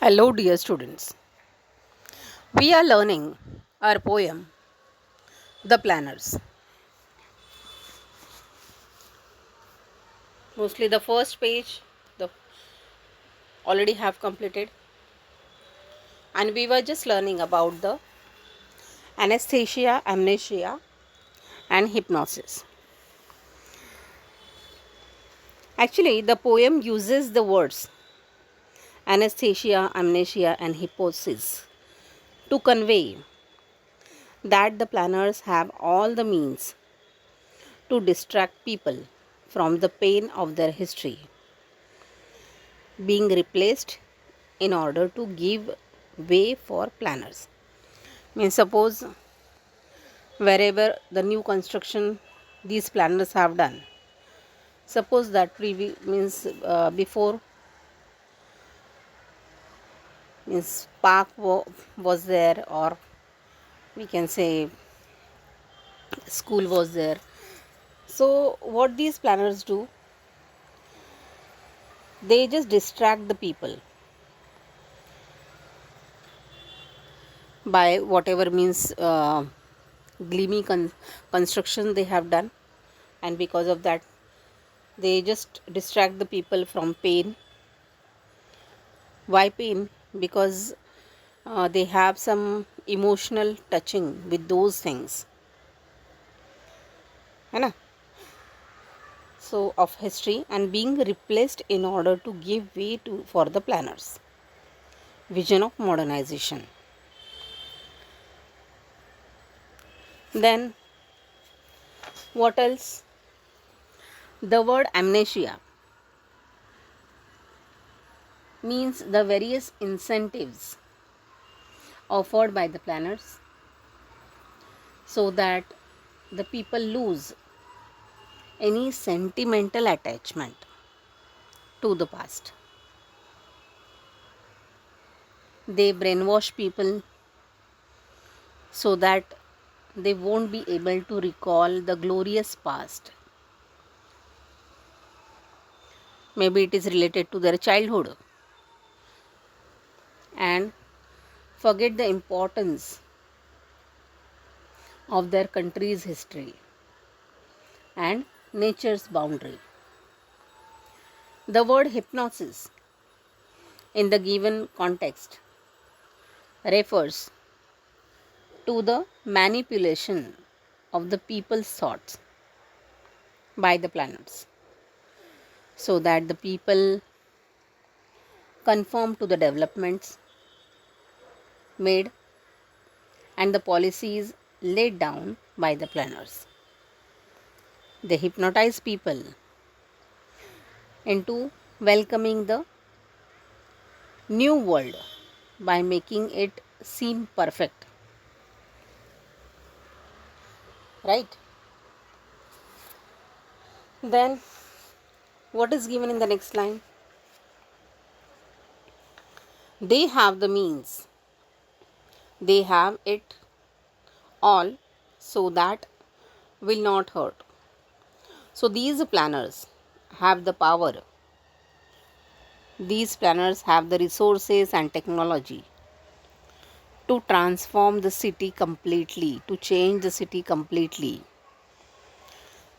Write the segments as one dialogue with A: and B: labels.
A: Hello, dear students. We are learning our poem, The Planners. Mostly the first page, the already have completed, and we were just learning about the anesthesia, amnesia, and hypnosis. Actually, the poem uses the words anesthesia, amnesia, and hypnosis to convey that the planners have all the means to distract people from the pain of their history being replaced in order to give way for planners. Means suppose wherever the new construction these planners have done, suppose that before was there, or we can say school was there. So what these planners do, they just distract the people by whatever gloomy construction they have done, and because of that they just distract the people from pain. Why pain? Because they have some emotional touching with those things, है ना? So of history, and being replaced in order to give way to for the planners vision of modernization. Then what else? The word amnesia means the various incentives offered by the planners so that the people lose any sentimental attachment to the past. They brainwash people so that they won't be able to recall the glorious past. Maybe it is related to their childhood, and forget the importance of their country's history and nature's boundary. The word hypnosis in the given context refers to the manipulation of the people's thoughts by the planners so that the people conform to the developments made and the policies laid down by the planners. They hypnotize people into welcoming the new world by making it seem perfect. Right? Then what is given in the next line? They have the means, they have it all, so that will not hurt. So these planners have the power, these planners have the resources and technology to transform the city completely, to change the city completely.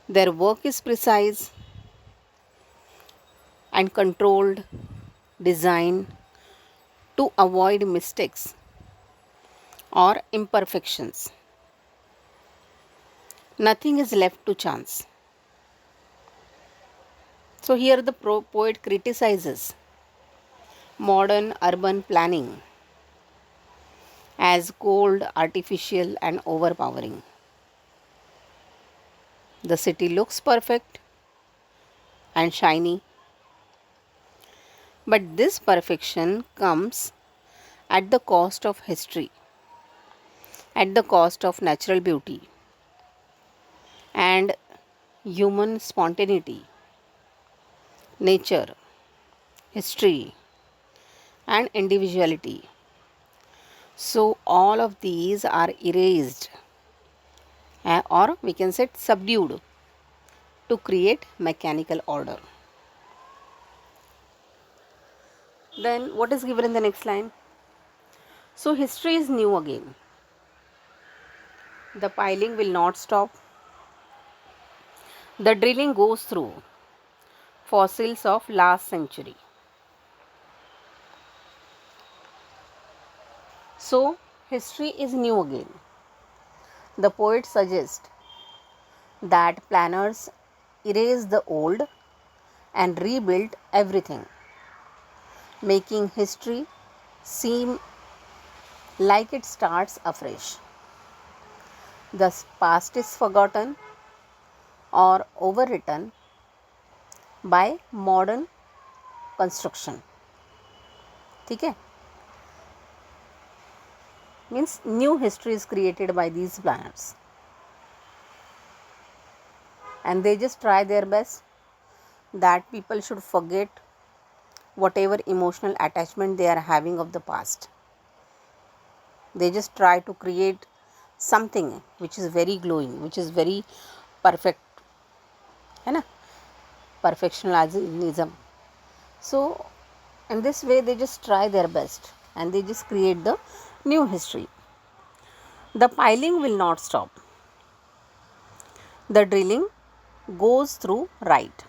A: Their work is precise and controlled, designed to avoid mistakes or imperfections. Nothing is left to chance. So here the poet criticizes modern urban planning as cold, artificial, and overpowering. The city looks perfect and shiny, but this perfection comes at the cost of history, at the cost of natural beauty and human spontaneity, nature, history, and individuality. So all of these are erased, or we can say subdued, to create mechanical order. Then what is given in the next line? So history is new again. The piling will not stop. The drilling goes through fossils of last century. So history is new again. The poet suggests that planners erase the old and rebuild everything, making history seem like it starts afresh. The past is forgotten or overwritten by modern construction. ठीक है? Means new history is created by these planners, and they just try their best that people should forget whatever emotional attachment they are having of the past. They just try to create something which is very glowing, which is very perfect, है ना? Perfectionism. So in this way they just try their best and they just create the new history. The piling will not stop. The drilling goes through right.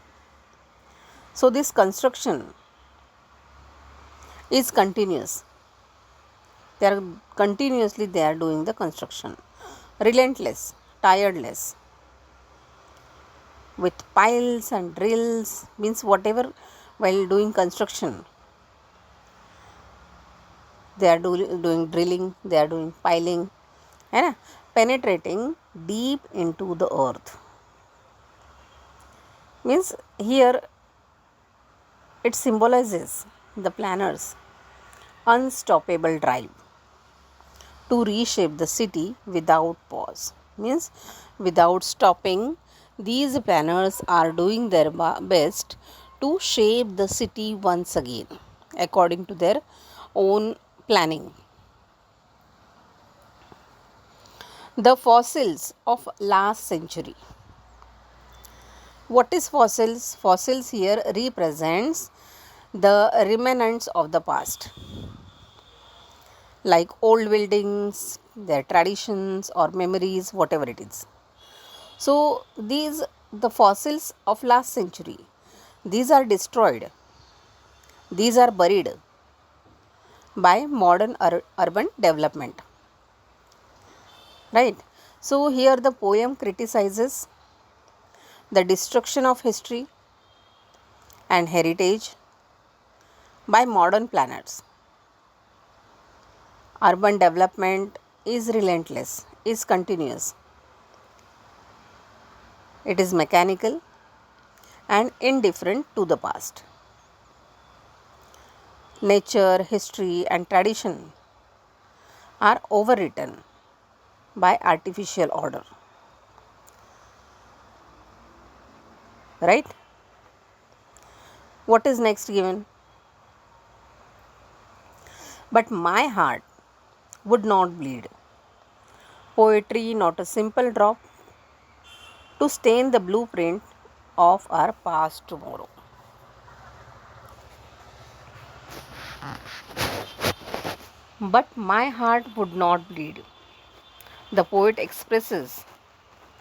A: So this construction is continuous. They are continuously doing the construction, relentless, tireless, with piles and drills, means whatever while doing construction they are doing drilling, they are doing piling, and penetrating deep into the earth. Means here it symbolizes the planners' unstoppable drive to reshape the city without pause. Means without stopping, these planners are doing their best to shape the city once again according to their own planning. The fossils of last century. What is fossils? Fossils here represents the remnants of the past, like old buildings, their traditions or memories, whatever it is. So these the fossils of last century, these are destroyed, these are buried by modern urban development, right? So here the poem criticizes the destruction of history and heritage by modern planners. Urban development is relentless, is continuous. It is mechanical and indifferent to the past. Nature, history, and tradition are overwritten by artificial order. Right? What is next given? But my heart would not bleed. Poetry, not a simple drop to stain the blueprint of our past tomorrow. But my heart would not bleed. The poet expresses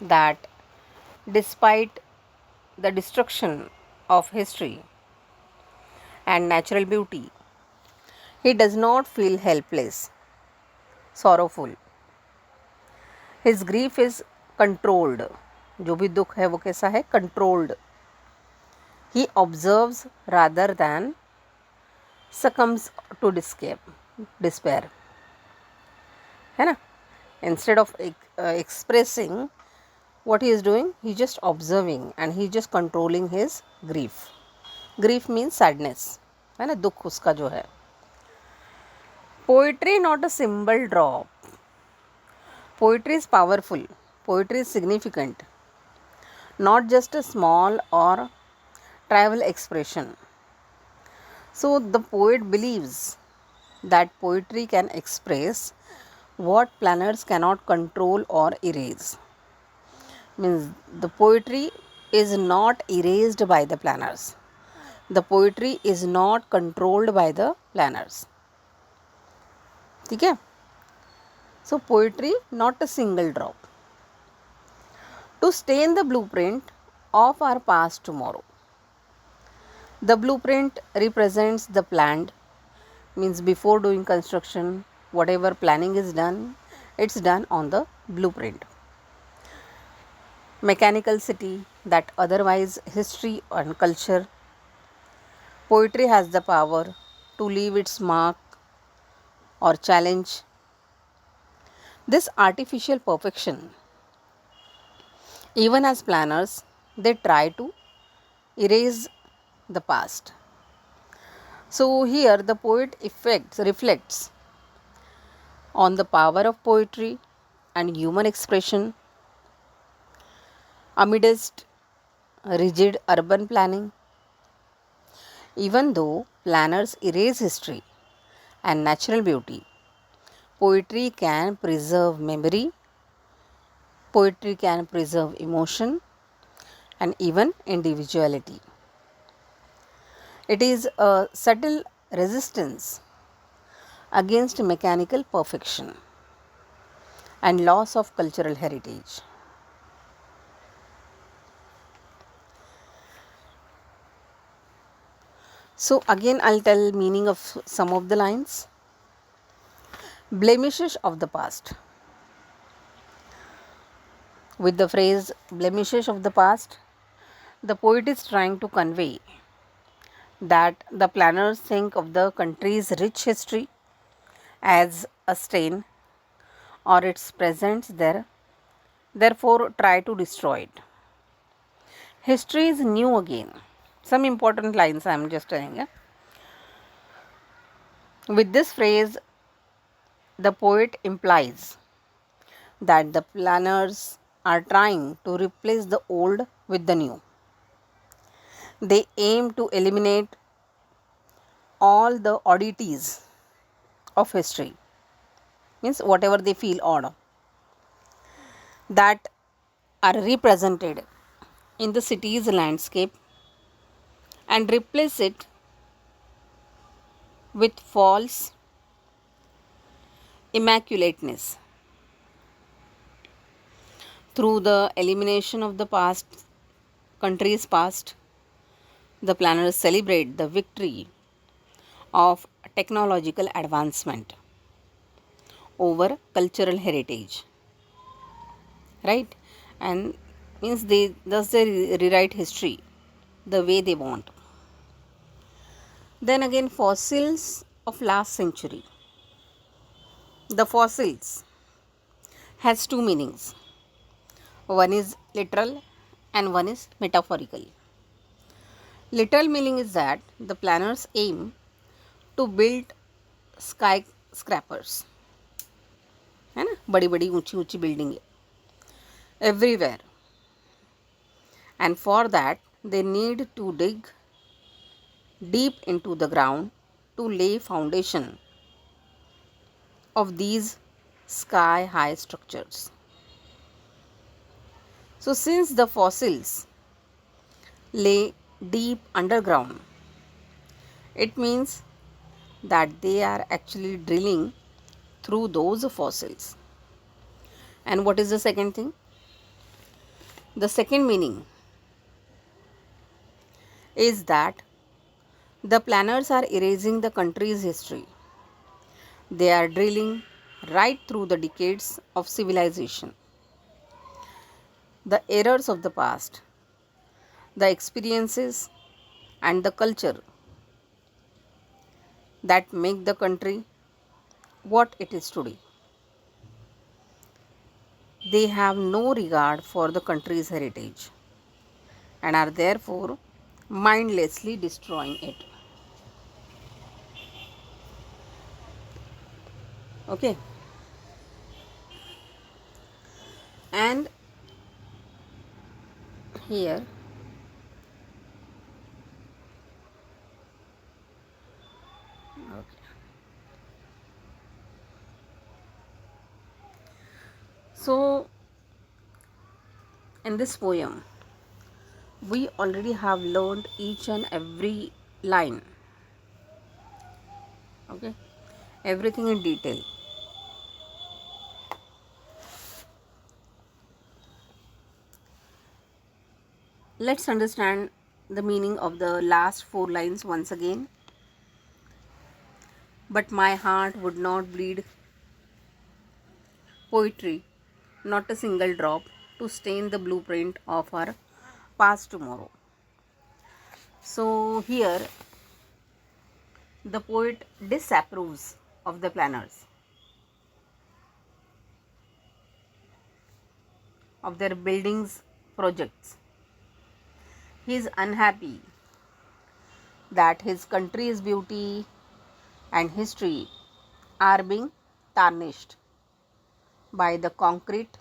A: that despite the destruction of history and natural beauty, he does not feel helpless, sorrowful. His grief is controlled. जो भी दुख है वो कैसा है? Controlled. He observes rather than succumbs to despair. है ना? Instead of expressing what he is doing, he just observing and he just controlling his grief. Grief means sadness, है ना? दुख उसका जो है. Poetry not a symbol drop. Poetry is powerful. Poetry is significant. Not just a small or trivial expression. So the poet believes that poetry can express what planners cannot control or erase. Means the poetry is not erased by the planners. The poetry is not controlled by the planners. ठीक है? So poetry not a single drop. To stain the blueprint of our past tomorrow. The blueprint represents the planned, means before doing construction, whatever planning is done, it's done on the blueprint. Mechanical city, that otherwise history and culture. Poetry has the power to leave its mark or challenge this artificial perfection. Even as planners, they try to erase the past. So here the poet reflects on the power of poetry and human expression amidst rigid urban planning. Even though planners erase history and natural beauty, poetry can preserve memory, poetry can preserve emotion and even individuality. It is a subtle resistance against mechanical perfection and loss of cultural heritage. So again I'll tell meaning of some of the lines. Blemishes of the past. With the phrase blemishes of the past, the poet is trying to convey that the planners think of the country's rich history as a stain or its presence there, therefore try to destroy it. History is new again. Some important lines I am just telling you. With this phrase, the poet implies that the planners are trying to replace the old with the new. They aim to eliminate all the oddities of history, means whatever they feel odd, that are represented in the city's landscape and replace it with false immaculateness. Through the elimination of the country's past, the planners celebrate the victory of technological advancement over cultural heritage, right? And means they rewrite history the way they want. Then again, fossils of last century. The fossils has two meanings. One is literal and one is metaphorical. Literal meaning is that the planners aim to build skyscrapers, है ना, बड़ी बड़ी ऊंची ऊंची बिल्डिंगें everywhere, and for that they need to dig deep into the ground to lay foundation of these sky high structures. So since the fossils lay deep underground, it means that they are actually drilling through those fossils. And what is the second thing? The second meaning is that the planners are erasing the country's history. They are drilling right through the decades of civilization, the errors of the past, the experiences and the culture that make the country what it is today. They have no regard for the country's heritage and are therefore mindlessly destroying it. Okay. And here okay. So in this poem, We already have learned each and every line, okay, everything in detail. Let's understand the meaning of the last 4 lines once again. But my heart would not bleed poetry, not a single drop, to stain the blueprint of our past tomorrow. So here the poet disapproves of the planners, of their buildings projects. He is unhappy that his country's beauty and history are being tarnished by the concrete,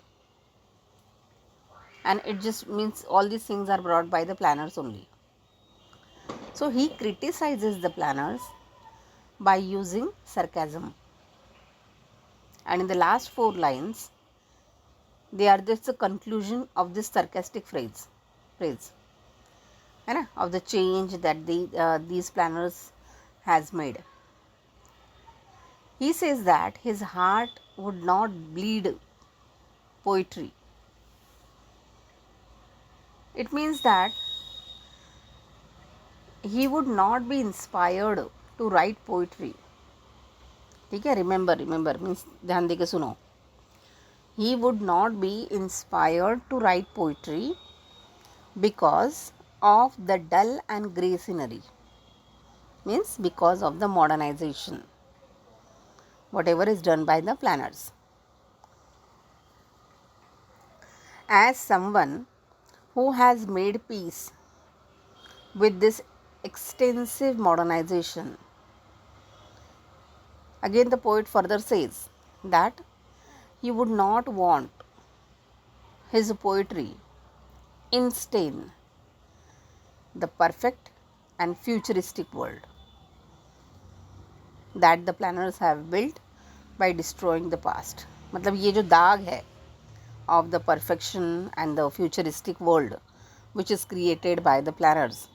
A: and it just means all these things are brought by the planners only. So he criticizes the planners by using sarcasm, and in the last 4 lines they are just the conclusion of this sarcastic phrase है ना, of the change that these planners has made. He says that his heart would not bleed poetry. It means that he would not be inspired to write poetry. ठीक है, remember means ध्यान देके सुनो. He would not be inspired to write poetry because of the dull and grey scenery, means because of the modernization, whatever is done by the planners. As someone who has made peace with this extensive modernization, again the poet further says that he would not want his poetry in stain the perfect and futuristic world that the planners have built by destroying the past. मतलब ये जो दाग है of the perfection and the futuristic world which is created by the planners,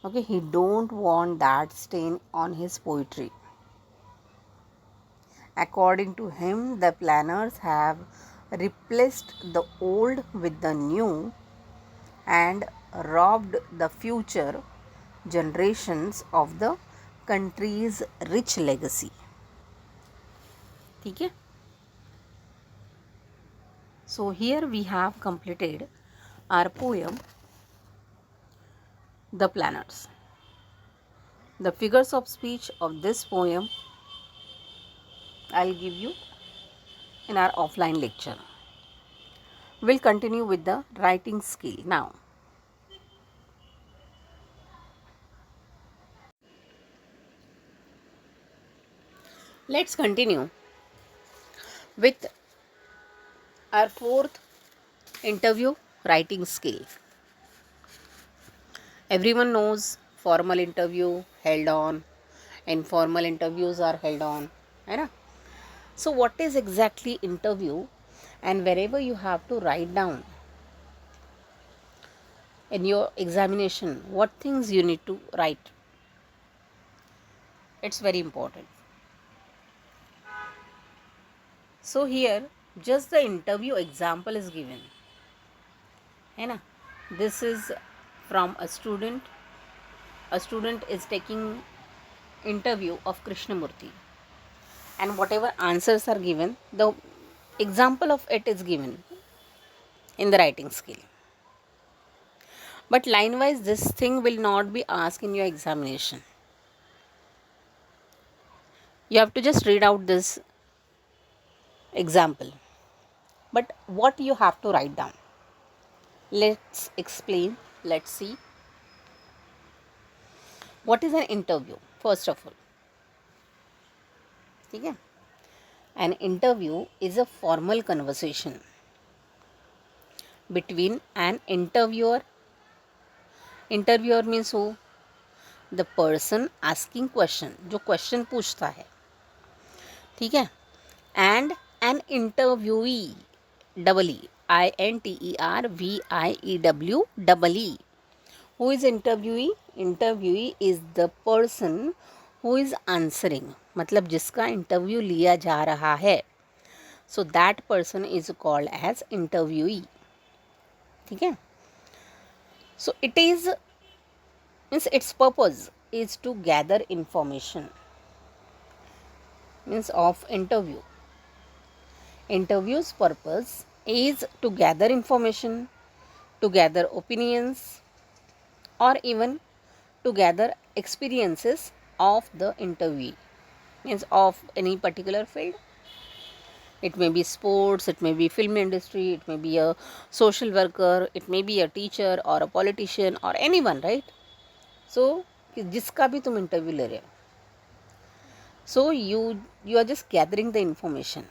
A: okay, he don't want that stain on his poetry. According to him, the planners have replaced the old with the new and robbed the future generations of the country's rich legacy. ठीक है. So here we have completed our poem The Planners. The figures of speech of this poem I'll give you in our offline lecture. We'll continue with the writing skill now. Let's continue with our 4th interview writing skill. Everyone knows formal interview held on, informal interviews are held on, है ना? So what is exactly interview, and wherever you have to write down in your examination what things you need to write, it's very important. So here just the interview example is given, है ना? This is from a student. A student is taking interview of Krishnamurti, and whatever answers are given, the example of it is given in the writing skill. But line wise this thing will not be asked in your examination. You have to just read out this example, but what you have to write down, let's explain. Let's see what is an interview. First of all, ठीक है, an interview is a formal conversation between an interviewer. Interviewer means who? The person asking question, जो question पूछता है, ठीक है, and an interviewee, double E, INTERVIEWEE, Who is interviewee? Interviewee is the person who is answering, मतलब जिसका interview लिया जा रहा है. So that person is called as interviewee. ठीक है. So it is, means its purpose is to gather information, means of interview. Interview's purpose is to gather information, to gather opinions, or even to gather experiences of the interviewee, means of any particular field. It may be sports, it may be film industry, it may be a social worker, it may be a teacher or a politician or anyone, right? So जिसका भी तुम interview ले रहे हो, so you are just gathering the information,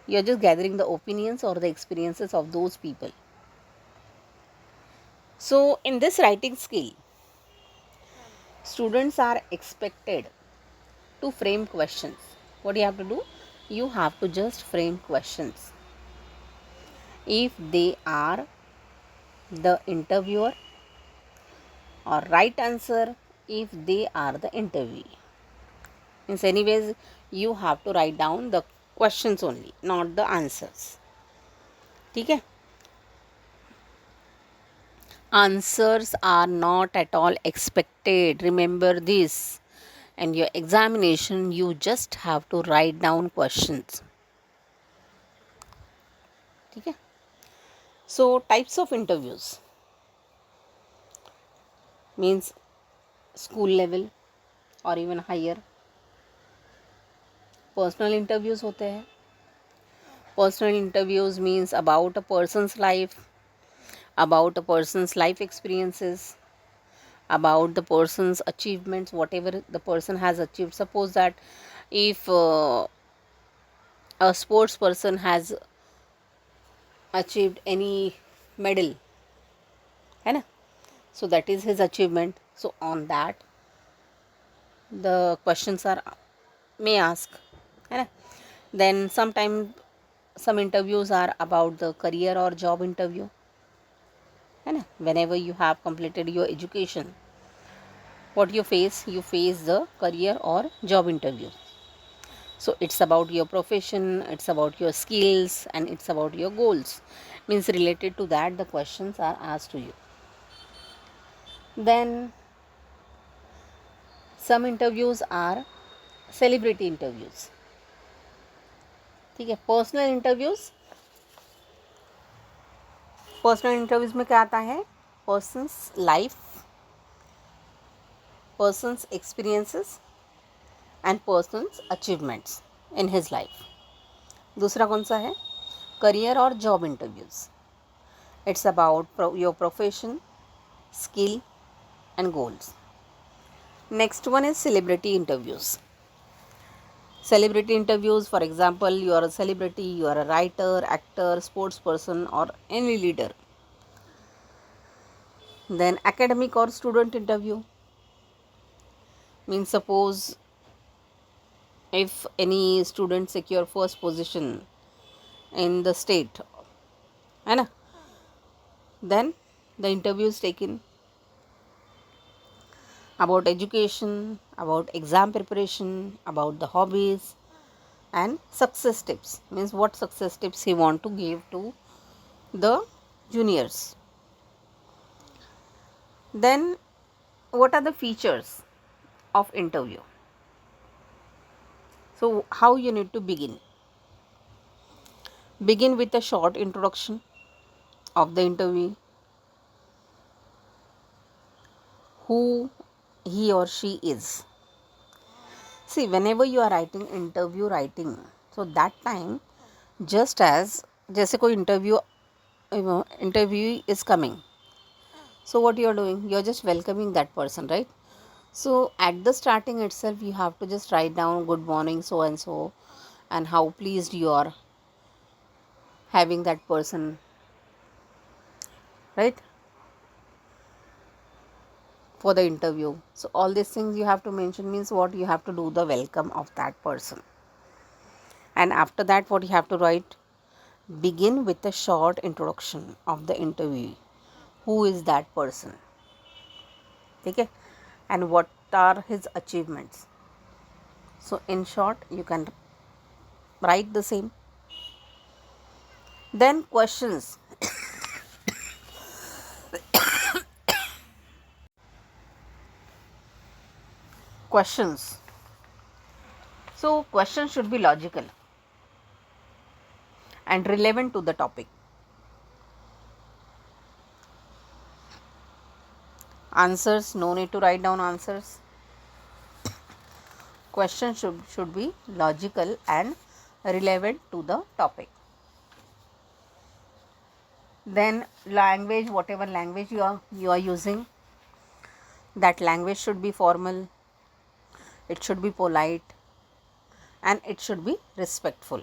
A: you are just gathering the opinions or the experiences of those people. So in this writing skill, students are expected to frame questions. What do you have to do? You have to just frame questions. If they are the interviewer, or right answer if they are the interviewee. Means anyways you have to write down the questions only, not the answers. ठीक है. Answers are not at all expected. Remember this. And your examination, you just have to write down questions. ठीक है. So types of interviews means school level or even higher. Personal interviews होते हैं. Personal interviews means about a person's life, about a person's life experiences, about the person's achievements, whatever the person has achieved. Suppose that if a sports person has achieved any medal, है ना, so that is his achievement. So on that the questions are may ask, है ना. Then sometime some interviews are about the career or job interview, है ना. Whenever you have completed your education, what you face the career or job interview. So it's about your profession, it's about your skills, and it's about your goals, means related to that the questions are asked to you. Then some interviews are celebrity interviews. ठीक है. Personal interviews में क्या आता है? Persons life, persons experiences and persons achievements in his life. दूसरा कौन सा है? करियर और job interviews. It's about your profession, skill and goals. Next one is celebrity interviews. Celebrity interviews, for example, you are a celebrity, you are a writer, actor, sports person, or any leader. Then academic or student interview means suppose if any student secure first position in the state, है ना, then the interview is taken about education, about exam preparation, about the hobbies, and success tips, means what success tips he want to give to the juniors. Then what are the features of interview? So how you need to begin? Begin with a short introduction of the interviewee, who he or she is. See, whenever you are writing interview writing, so that time just as जैसे कोई interview is coming, so what you are doing, you are just welcoming that person, right? So at the starting itself you have to just write down good morning so and so, and how pleased you are having that person, right, for the interview. So all these things you have to mention, means what you have to do the welcome of that person. And after that what you have to write? Begin with a short introduction of the interviewee, who is that person, okay, and what are his achievements. So in short, you can write the same. Then questions. Questions. So questions should be logical and relevant to the topic. Answers, no need to write down answers. Questions should be logical and relevant to the topic. Then language, whatever language you are using, that language should be formal, it should be polite, and it should be respectful,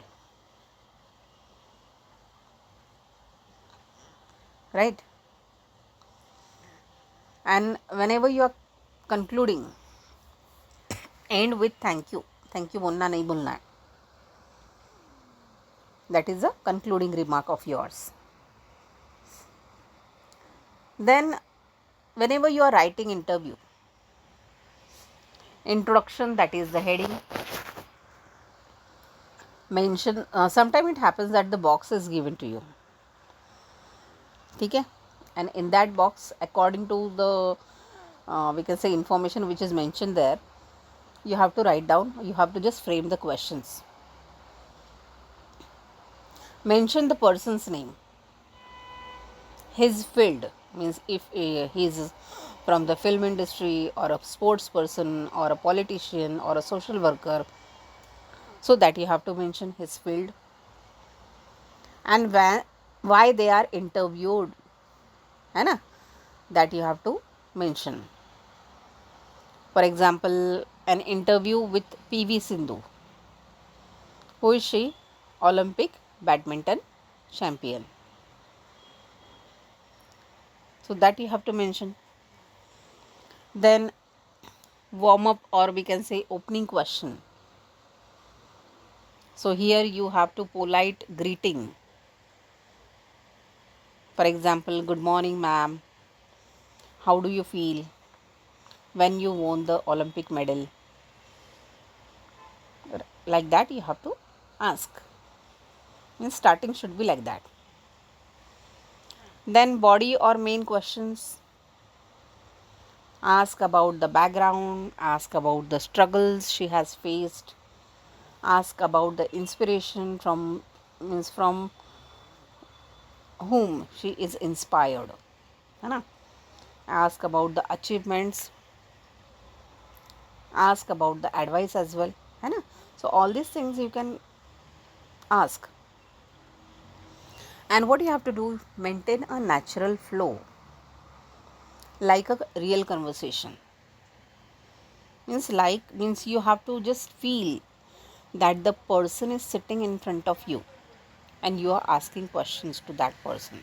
A: right? And whenever you are concluding, end with thank you. Thank you बोलना नहीं बोलना है. That is a concluding remark of yours. Then whenever you are writing interview, introduction, that is the heading, mention, sometimes it happens that the box is given to you, okay, and in that box, according to the we can say information which is mentioned there, you have to write down, you have to just frame the questions. Mention the person's name, his field, means if he is from the film industry or a sports person or a politician or a social worker, so that you have to mention his field, and why they are interviewed, है ना, that you have to mention. For example, an interview with PV Sindhu. Who is she? Olympic badminton champion. So that you have to mention. Then warm up, or we can say opening question. So here you have to polite greeting. For example, good morning ma'am, how do you feel when you won the Olympic medal? Like that you have to ask. Means starting should be like that. Then body or main questions. Ask about the background, ask about the struggles she has faced, ask about the inspiration from, means from whom she is inspired, है ना? Ask about the achievements, ask about the advice as well, है ना? So all these things you can ask. And what you have to do, maintain a natural flow like a real conversation. Means you have to just feel that the person is sitting in front of you and you are asking questions to that person,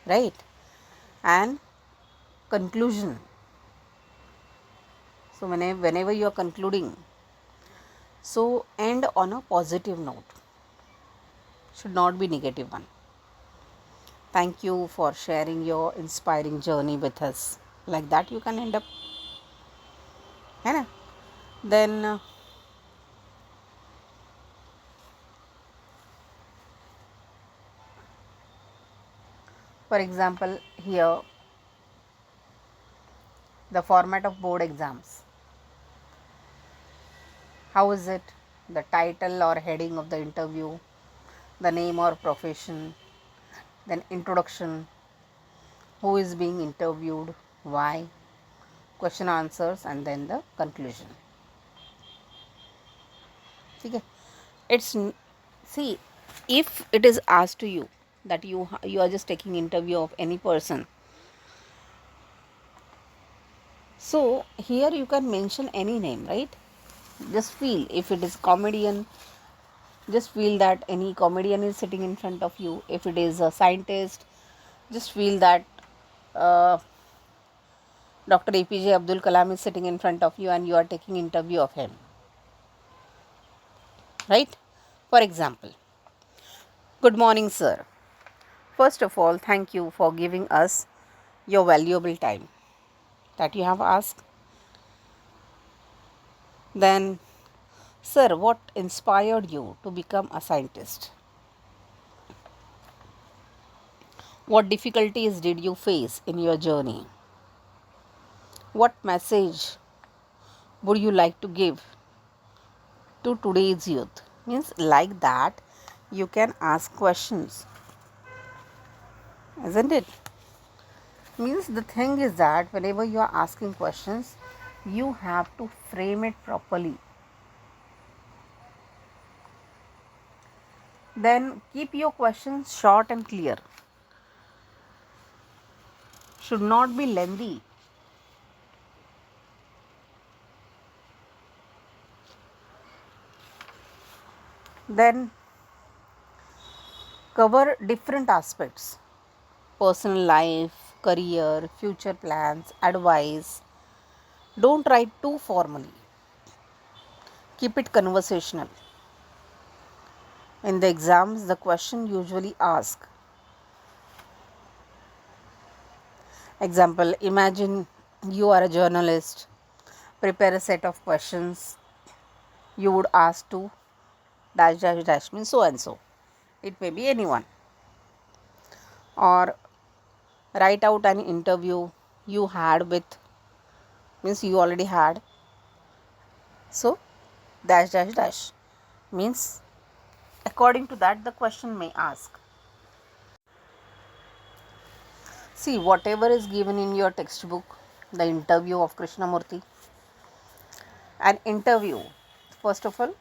A: right? And conclusion. So whenever you are concluding, so end on a positive note, should not be negative one. Thank you for sharing your inspiring journey with us. Like that you can end up, है ना? Then for example, here the format of board exams. How is it? The title or heading of the interview, the name or profession, then introduction, who is being interviewed, why, question answers, and then the conclusion. Okay. It's, see, if it is asked to you that you are just taking interview of any person, so here you can mention any name, right? Just feel, if it is comedian, just feel that any comedian is sitting in front of you. If it is a scientist, just feel that Dr. APJ Abdul Kalam is sitting in front of you and you are taking interview of him, right? For example, good morning sir, First of all, thank you for giving us your valuable time that you have asked. Then, sir, what inspired you to become a scientist? What difficulties did you face in your journey? What message would you like to give to today's youth? Means, like that, you can ask questions, isn't it? Means, the thing is that whenever you are asking questions, you have to frame it properly. Then keep your questions short and clear. Should not be lengthy. Then cover different aspects: personal life, career, future plans, advice. Don't write too formally. Keep it conversational. In the exams, the question usually asked. Example, imagine you are a journalist. Prepare a set of questions you would ask to dash dash dash means so and so. It may be anyone. Or write out an interview you had with, means you already had, so dash dash dash means according to that the question may ask. See, whatever is given in your textbook, the interview of Krishnamurti, an interview, first of all,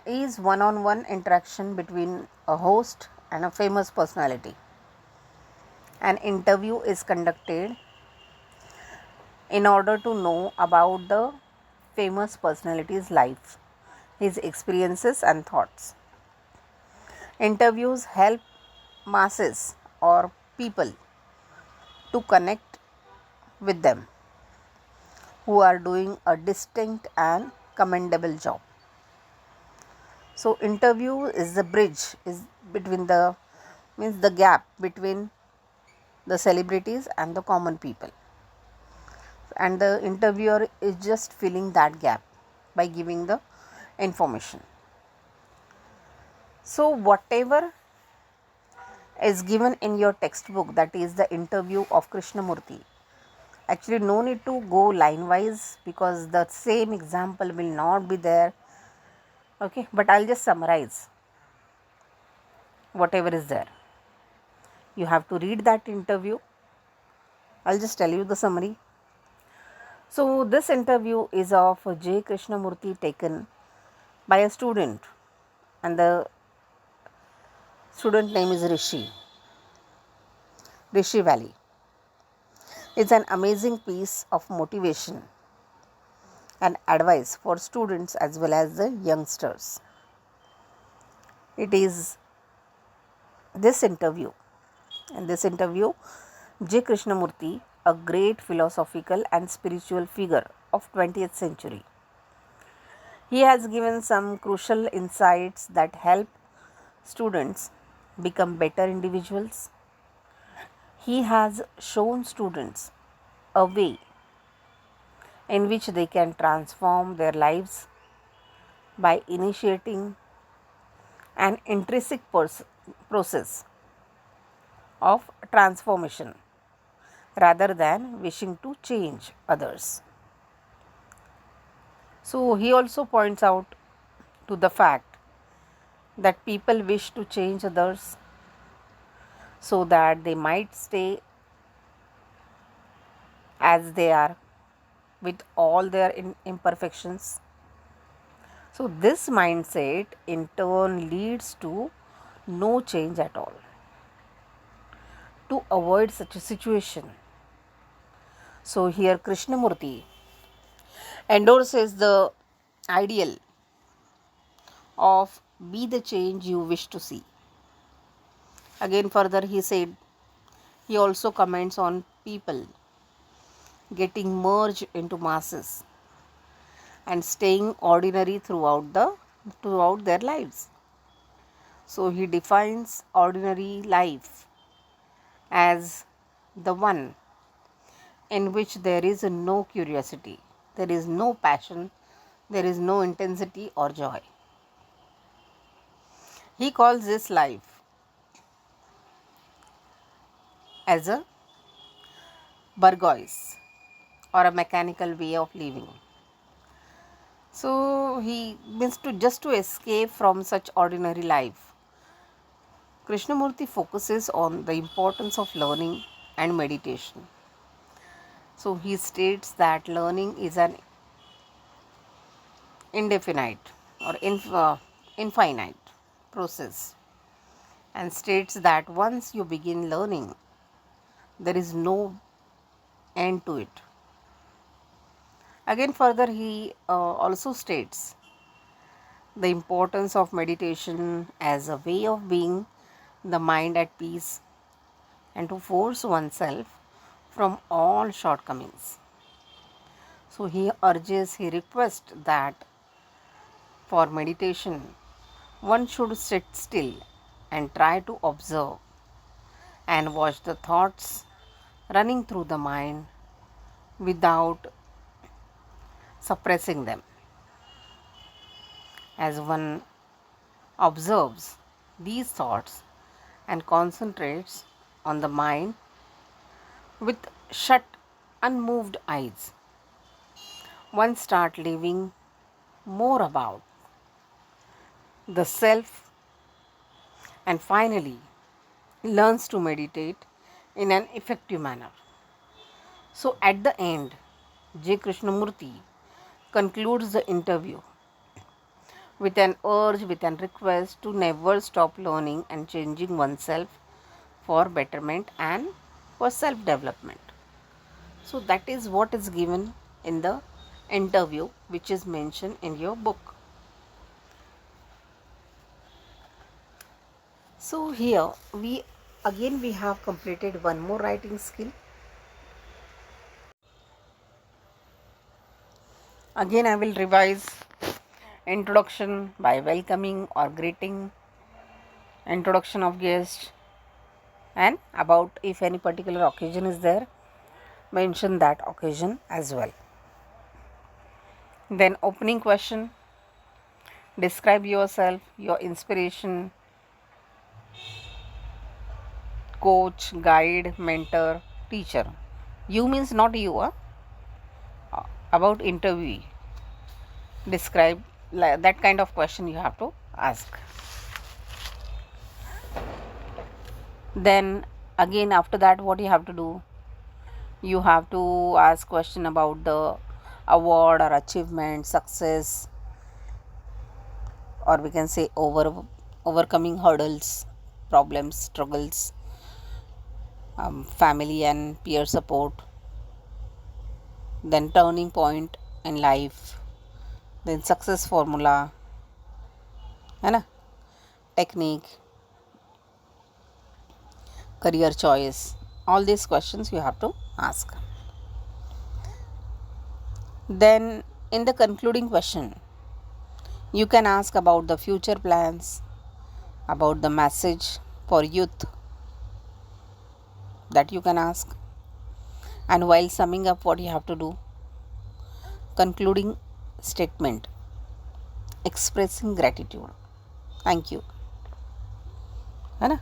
A: is one-on-one interaction between a host and a famous personality. An interview is conducted in order to know about the famous personality's life, his experiences and thoughts. Interviews help masses or people to connect with them who are doing a distinct and commendable job. So interview is the bridge, is between the, means the gap between the celebrities and the common people, and the interviewer is just filling that gap by giving the information. So whatever is given in your textbook, that is the interview of Krishnamurti, actually no need to go line wise because the same example will not be there. Okay, but I'll just summarize whatever is there. You have to read that interview. I'll just tell you the summary. So this interview is of J. Krishnamurti, taken by a student, and the student name is Rishi Valley. It's an amazing piece of motivation and advice for students as well as the youngsters. It is this interview. In this interview, J. Krishnamurti, a great philosophical and spiritual figure of 20th century, he has given some crucial insights that help students become better individuals. He has shown students a way in which they can transform their lives by initiating an intrinsic process of transformation rather than wishing to change others. So, he also points out to the fact that people wish to change others so that they might stay as they are with all their imperfections. So, this mindset in turn leads to no change at all. To avoid such a situation, so here Krishnamurti endorses the ideal of be the change you wish to see. Again, further, he said, he also comments on people getting merged into masses and staying ordinary throughout their lives. So he defines ordinary life as the one in which there is no curiosity, there is no passion, there is no intensity or joy. He calls this life as a burgoyce or a mechanical way of living. So he means to just to escape from such ordinary life. Krishnamurti focuses on the importance of learning and meditation. So he states that learning is an indefinite or infinite process, and states that once you begin learning, there is no end to it. Again, further, he also states the importance of meditation as a way of being the mind at peace and to force oneself from all shortcomings. So he urges, he requests that for meditation, one should sit still and try to observe and watch the thoughts running through the mind without suppressing them. As one observes these thoughts and concentrates on the mind with shut, unmoved eyes, one starts living more about the self and finally learns to meditate in an effective manner. So, at the end, J. Krishnamurti concludes the interview with an urge, with an request to never stop learning and changing oneself for betterment and for self development. So, that is what is given in the interview which is mentioned in your book. So, here we have completed one more writing skill. Again, I will revise introduction by welcoming or greeting, introduction of guest, and about if any particular occasion is there, mention that occasion as well. Then opening question, describe yourself, your inspiration, coach, guide, mentor, teacher. You means not you, about interviewee. Describe that kind of question you have to ask. Then again after that what you have to do, you have to ask question about the award or achievement, success, or we can say overcoming hurdles, problems, struggles, family and peer support, then turning point in life, then success formula, है ना, technique, career choice. All these questions you have to ask. Then in the concluding question, you can ask about the future plans, about the message for youth, that you can ask. And while summing up, what you have to do, concluding statement, expressing gratitude, thank you, है ना.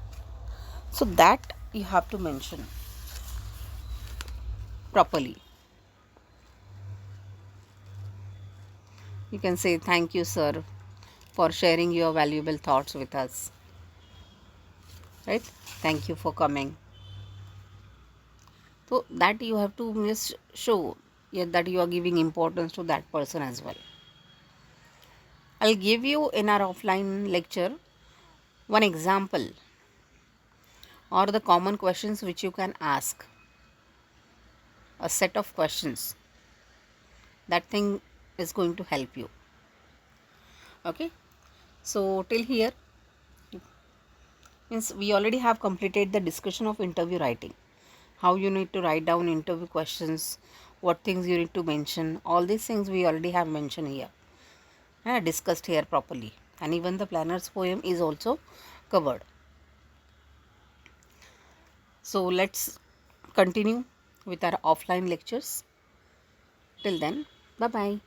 A: So that you have to mention properly. You can say thank you sir for sharing your valuable thoughts with us, right? Thank you for coming. So that you have to just show that you are giving importance to that person as well. I'll give you in our offline lecture one example or the common questions which you can ask. A set of questions. That thing is going to help you. Okay. So till here means we already have completed the discussion of interview writing. How you need to write down interview questions, what things you need to mention, all these things we already have mentioned here, discussed here properly. And even the planner's poem is also covered. So let's continue with our offline lectures. Till then, bye bye.